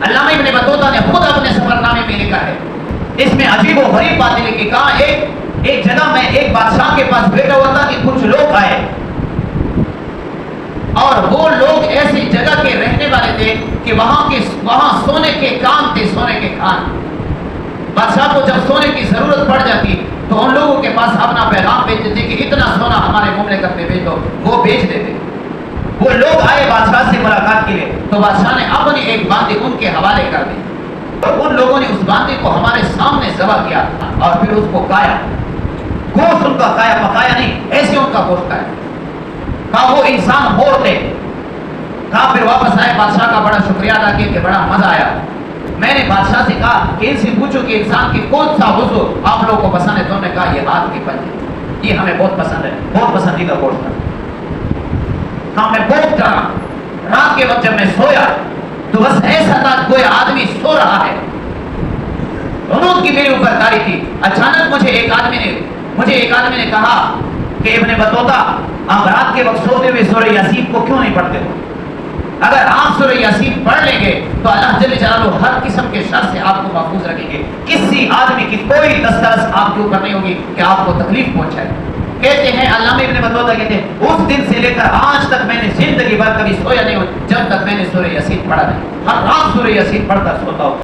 علامہ ابن بطوطہ نے خود اپنے سفر نامے میں لکھا ہے، اس میں عجیب و غریب باتیں لکھی. کہا ایک جگہ میں ایک بادشاہ کے پاس بیٹھا ہوا تھا کہ کچھ لوگ آئے اور وہ لوگ ایسی جگہ کے رہنے والے تھے کہ وہاں سونے کے کان تھے، سونے کے کان. بادشاہ کو جب سونے کی ضرورت پڑ جاتی تو ان لوگوں کے پاس اپنا پیغام بھیجتے تھے کہ اتنا سونا ہمارے مملکت میں بھیج دو، وہ بھیج دیتے. وہ لوگ آئے بادشاہ سے ملاقات کے لیے تو بادشاہ نے اپنی ایک باندی ان کے حوالے کر دی اور ان لوگوں نے اس باندی کو ہمارے سامنے ذبح کیا اور پھر اس کو کھایا. گوشت ان کا کھایا، پکایا نہیں، ایسے ان کا گوشت کھایا. کہا وہ انسان ہور تھے. کہا پھر واپس آئے، بادشاہ کا بڑا شکریہ ادا کیا کہ بڑا مزہ آیا. میں نے بادشاہ سے کہا کہ ان سے پوچھو کہ انسان کی کون سا عضو آپ لوگوں کو پسند ہے. تو انہوں نے کہا یہ ہاتھ کی پنجے، یہ ہمیں بہت پسند ہے، بہت پسندیدہ گوشت ہے. ہاں میں بہت ڈرا. رات کے وقت جب میں سویا تو بس ایسا تھا کوئی آدمی سو رہا ہے. غنود کی میرے اوپر تاری تھی. اچانک مجھے ایک آدمی نے کہا کہ ابن بطوطہ آپ رات کے وقت سوتے ہوئے سورہ یاسین کو کیوں نہیں پڑھتے ہو؟ اگر آپ سورہ یاسین پڑھ لیں گے تو اللہ جل جلالہ ہر قسم کے شر سے آپ کو محفوظ رکھیں گے. کسی آدمی کی کوئی دسترس آپ کے اوپر نہیں ہوگی کہ آپ کو تکلیف پہنچائے. کہتے ہیں علامہ ابن بطوطہ کہتے ہیں اس دن سے لے کر آج تک میں نے زندگی بھر کبھی سویا نہیں ہوں جب تک میں نے سورہ یاسین پڑھا نہیں. ہر رات سورہ یاسین پڑھتا سوتا ہوں.